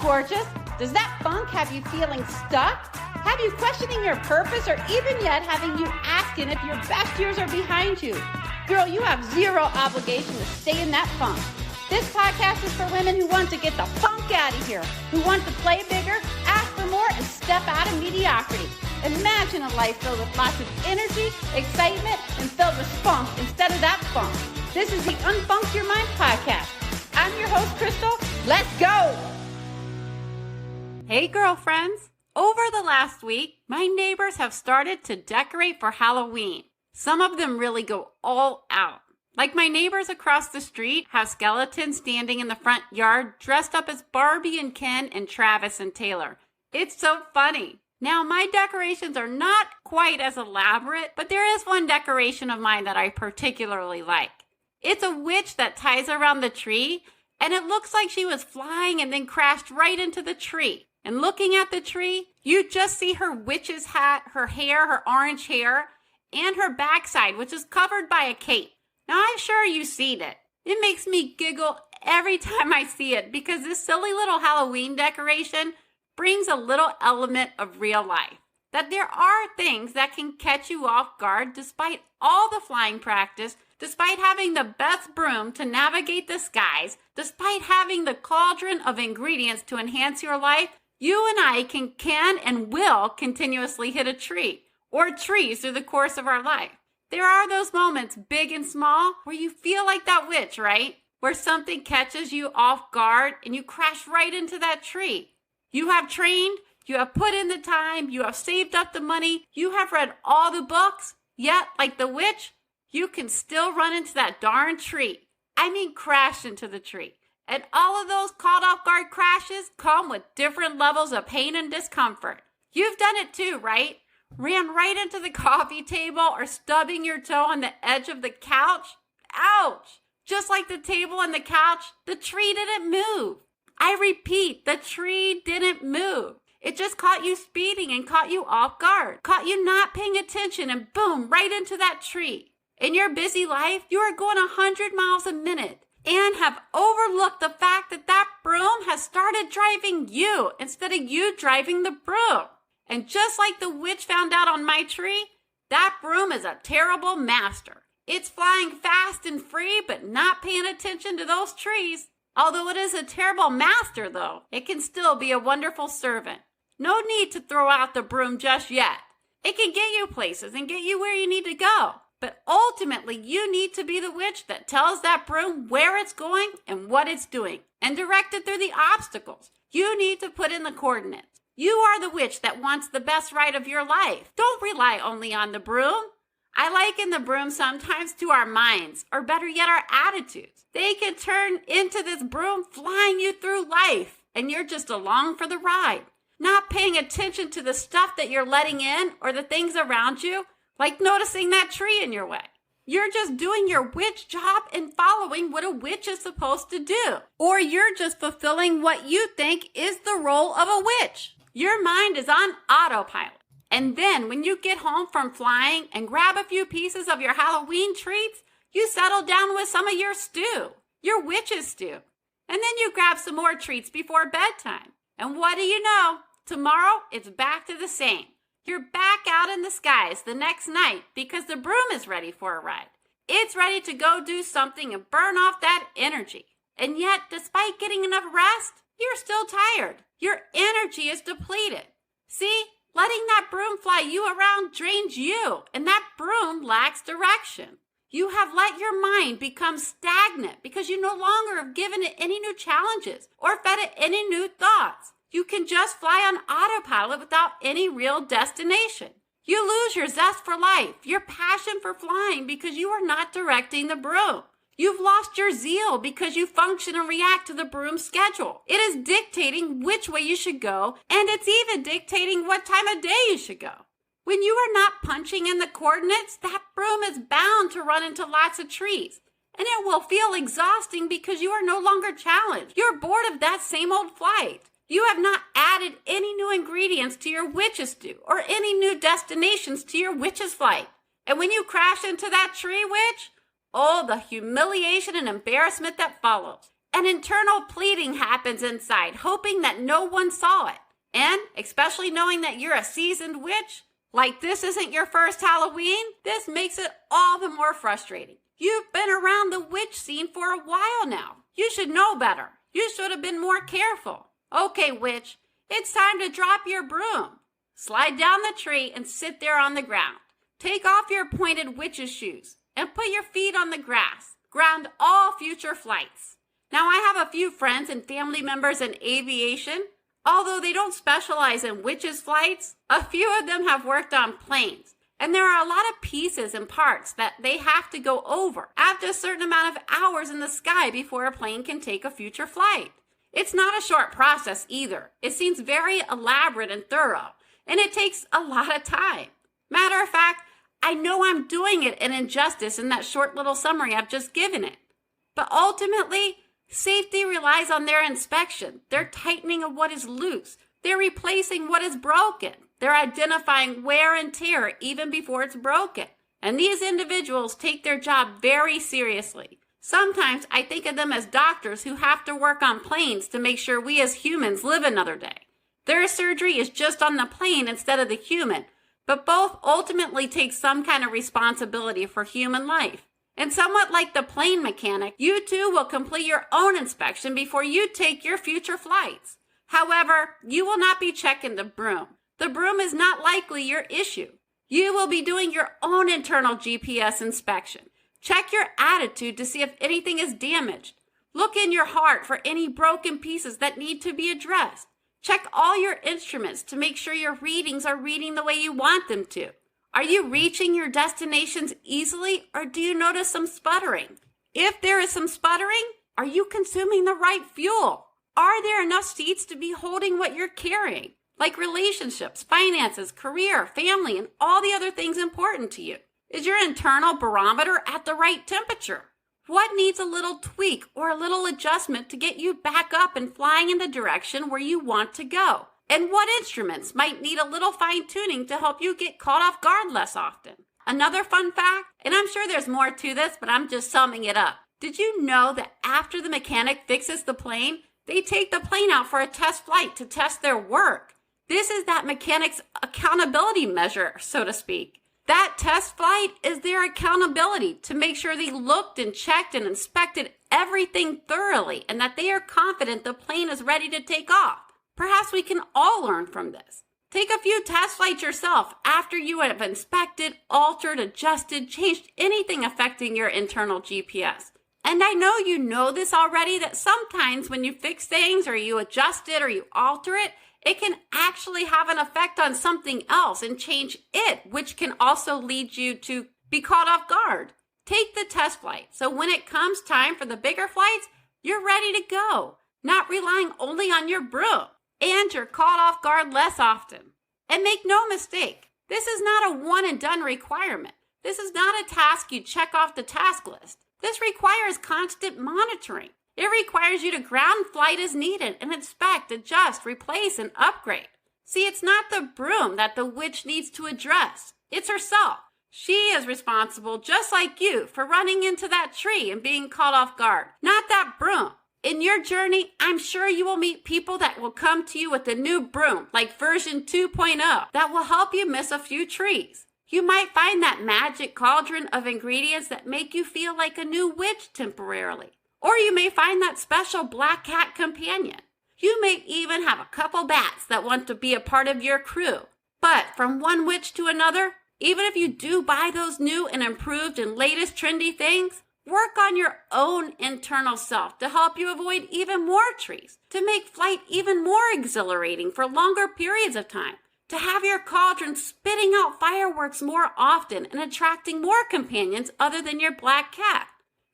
gorgeous? Does that funk have you feeling stuck? Have you questioning your purpose, or even yet having you asking if your best years are behind you? Girl, you have zero obligation to stay in that funk. This podcast is for women who want to get the funk out of here, who want to play bigger, ask for more, and step out of mediocrity. Imagine a life filled with lots of energy, excitement, and filled with spunk instead of that funk. This is the Unfunk Your Mind podcast. I'm your host, Crystal. Let's go! Hey, girlfriends. Over the last week, my neighbors have started to decorate for Halloween. Some of them really go all out. Like my neighbors across the street have skeletons standing in the front yard dressed up as Barbie and Ken and Travis and Taylor. It's so funny. Now, my decorations are not quite as elaborate, but there is one decoration of mine that I particularly like. It's a witch that ties around the tree, and it looks like she was flying and then crashed right into the tree. And looking at the tree, you just see her witch's hat, her hair, her orange hair, and her backside, which is covered by a cape. Now, I'm sure you've seen it. It makes me giggle every time I see it because this silly little Halloween decoration brings a little element of real life. That there are things that can catch you off guard despite all the flying practice, despite having the best broom to navigate the skies, despite having the cauldron of ingredients to enhance your life. You and I can and will continuously hit a tree or trees through the course of our life. There are those moments, big and small, where you feel like that witch, right? Where something catches you off guard and you crash right into that tree. You have trained, you have put in the time, you have saved up the money, you have read all the books, yet, like the witch, you can still run into that darn tree. I mean, crash into the tree. And all of those caught off guard crashes come with different levels of pain and discomfort. You've done it too, right? Ran right into the coffee table or stubbing your toe on the edge of the couch. Ouch! Just like the table and the couch, the tree didn't move. I repeat, the tree didn't move. It just caught you speeding and caught you off guard. Caught you not paying attention and boom, right into that tree. In your busy life, you are going 100 miles a minute and have overlooked the fact that that broom has started driving you instead of you driving the broom. And just like the witch found out on my tree, that broom is a terrible master. It's flying fast and free, but not paying attention to those trees. Although it is a terrible master, though, it can still be a wonderful servant. No need to throw out the broom just yet. It can get you places and get you where you need to go. But ultimately, you need to be the witch that tells that broom where it's going and what it's doing and direct it through the obstacles. You need to put in the coordinates. You are the witch that wants the best ride of your life. Don't rely only on the broom. I liken the broom sometimes to our minds, or better yet, our attitudes. They can turn into this broom flying you through life, and you're just along for the ride, not paying attention to the stuff that you're letting in or the things around you, like noticing that tree in your way. You're just doing your witch job and following what a witch is supposed to do. Or you're just fulfilling what you think is the role of a witch. Your mind is on autopilot. And then when you get home from flying and grab a few pieces of your Halloween treats, you settle down with some of your stew, your witch's stew. And then you grab some more treats before bedtime. And what do you know? Tomorrow, it's back to the same. You're back out in the skies the next night because the broom is ready for a ride. It's ready to go do something and burn off that energy. And yet, despite getting enough rest, you're still tired. Your energy is depleted. See, letting that broom fly you around drains you, and that broom lacks direction. You have let your mind become stagnant because you no longer have given it any new challenges or fed it any new thoughts. You can just fly on autopilot without any real destination. You lose your zest for life, your passion for flying because you are not directing the broom. You've lost your zeal because you function and react to the broom's schedule. It is dictating which way you should go, and it's even dictating what time of day you should go. When you are not punching in the coordinates, that broom is bound to run into lots of trees. And it will feel exhausting because you are no longer challenged. You're bored of that same old flight. You have not added any new ingredients to your witch's stew or any new destinations to your witch's flight. And when you crash into that tree, witch, oh, the humiliation and embarrassment that follows. An internal pleading happens inside, hoping that no one saw it. And especially knowing that you're a seasoned witch, like this isn't your first Halloween, this makes it all the more frustrating. You've been around the witch scene for a while now. You should know better. You should have been more careful. Okay, witch, it's time to drop your broom. Slide down the tree and sit there on the ground. Take off your pointed witch's shoes and put your feet on the grass. Ground all future flights. Now, I have a few friends and family members in aviation. Although they don't specialize in witches' flights, a few of them have worked on planes. And there are a lot of pieces and parts that they have to go over after a certain amount of hours in the sky before a plane can take a future flight. It's not a short process either. It seems very elaborate and thorough, and it takes a lot of time. Matter of fact, I know I'm doing it an injustice in that short little summary I've just given it. But ultimately, safety relies on their inspection, their tightening of what is loose, their replacing what is broken, their identifying wear and tear even before it's broken. And these individuals take their job very seriously. Sometimes I think of them as doctors who have to work on planes to make sure we as humans live another day. Their surgery is just on the plane instead of the human, but both ultimately take some kind of responsibility for human life. And somewhat like the plane mechanic, you too will complete your own inspection before you take your future flights. However, you will not be checking the broom. The broom is not likely your issue. You will be doing your own internal GPS inspection. Check your attitude to see if anything is damaged. Look in your heart for any broken pieces that need to be addressed. Check all your instruments to make sure your readings are reading the way you want them to. Are you reaching your destinations easily, or do you notice some sputtering? If there is some sputtering, are you consuming the right fuel? Are there enough seats to be holding what you're carrying? Like relationships, finances, career, family, and all the other things important to you. Is your internal barometer at the right temperature? What needs a little tweak or a little adjustment to get you back up and flying in the direction where you want to go? And what instruments might need a little fine-tuning to help you get caught off guard less often? Another fun fact, and I'm sure there's more to this, but I'm just summing it up. Did you know that after the mechanic fixes the plane, they take the plane out for a test flight to test their work? This is that mechanic's accountability measure, so to speak. That test flight is their accountability to make sure they looked and checked and inspected everything thoroughly and that they are confident the plane is ready to take off. Perhaps we can all learn from this. Take a few test flights yourself after you have inspected, altered, adjusted, changed anything affecting your internal GPS. And I know you know this already, that sometimes when you fix things or you adjust it or you alter it, it can actually have an effect on something else and change it, which can also lead you to be caught off guard. Take the test flight, so when it comes time for the bigger flights, you're ready to go, not relying only on your broom, and you're caught off guard less often. And make no mistake, this is not a one and done requirement. This is not a task you check off the task list. This requires constant monitoring. It requires you to ground flight as needed and inspect, adjust, replace, and upgrade. See, it's not the broom that the witch needs to address. It's herself. She is responsible, just like you, for running into that tree and being caught off guard, not that broom. In your journey, I'm sure you will meet people that will come to you with a new broom, like version 2.0, that will help you miss a few trees. You might find that magic cauldron of ingredients that make you feel like a new witch temporarily. Or you may find that special black cat companion. You may even have a couple bats that want to be a part of your crew. But from one witch to another, even if you do buy those new and improved and latest trendy things, work on your own internal self to help you avoid even more trees, to make flight even more exhilarating for longer periods of time, to have your cauldron spitting out fireworks more often and attracting more companions other than your black cat.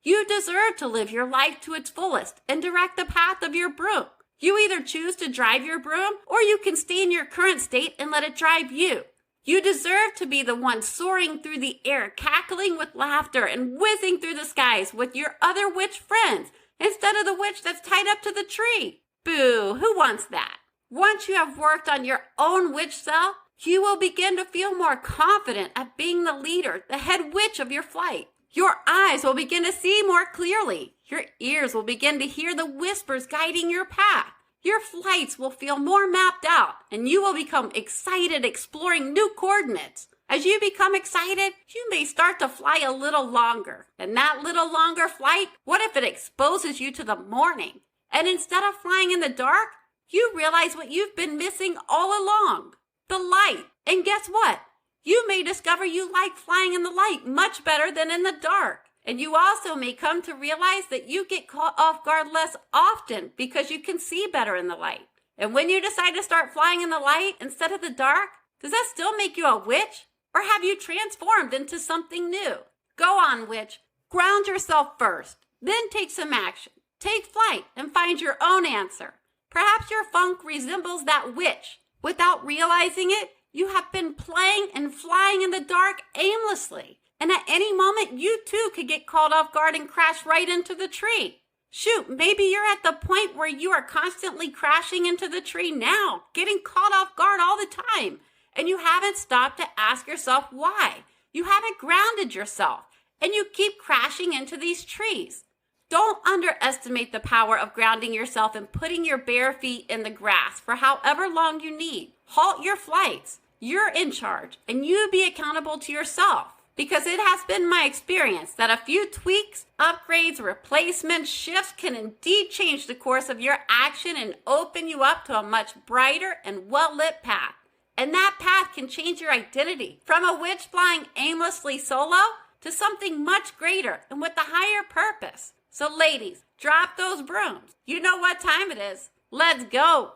You deserve to live your life to its fullest and direct the path of your broom. You either choose to drive your broom, or you can stay in your current state and let it drive you. You deserve to be the one soaring through the air, cackling with laughter and whizzing through the skies with your other witch friends, instead of the witch that's tied up to the tree. Boo, who wants that? Once you have worked on your own witch self, you will begin to feel more confident at being the leader, the head witch of your flight. Your eyes will begin to see more clearly. Your ears will begin to hear the whispers guiding your path. Your flights will feel more mapped out, and you will become excited exploring new coordinates. As you become excited, you may start to fly a little longer. And that little longer flight, what if it exposes you to the morning? And instead of flying in the dark, you realize what you've been missing all along, the light. And guess what? You may discover you like flying in the light much better than in the dark. And you also may come to realize that you get caught off guard less often because you can see better in the light. And when you decide to start flying in the light instead of the dark, does that still make you a witch? Or have you transformed into something new? Go on, witch. Ground yourself first, then take some action. Take flight and find your own answer. Perhaps your funk resembles that witch. Without realizing it, you have been playing and flying in the dark aimlessly. And at any moment, you too could get caught off guard and crash right into the tree. Shoot, maybe you're at the point where you are constantly crashing into the tree now, getting caught off guard all the time. And you haven't stopped to ask yourself why. You haven't grounded yourself, and you keep crashing into these trees. Don't underestimate the power of grounding yourself and putting your bare feet in the grass for however long you need. Halt your flights. You're in charge, and you be accountable to yourself. Because it has been my experience that a few tweaks, upgrades, replacements, shifts can indeed change the course of your action and open you up to a much brighter and well-lit path. And that path can change your identity from a witch flying aimlessly solo to something much greater and with a higher purpose. So ladies, drop those brooms. You know what time it is. Let's go.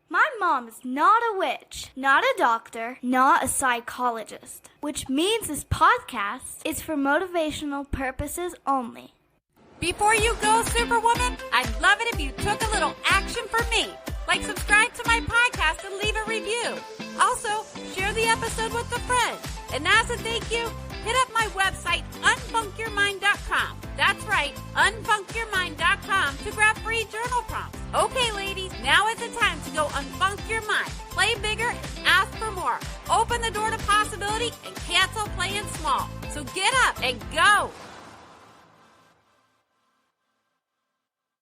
My mom is not a witch, not a doctor, not a psychologist, which means this podcast is for motivational purposes only. Before you go, Superwoman, I'd love it if you took a little action for me. Like subscribe to my podcast and leave a review. Also, share the episode with a friend. And as a thank you, hit up my website, unfunkyourmind.com. That's right, unfunkyourmind.com to grab free journal prompts. Okay, ladies, now is the time to go unfunk your mind. Play bigger and ask for more. Open the door to possibility and cancel playing small. So get up and go.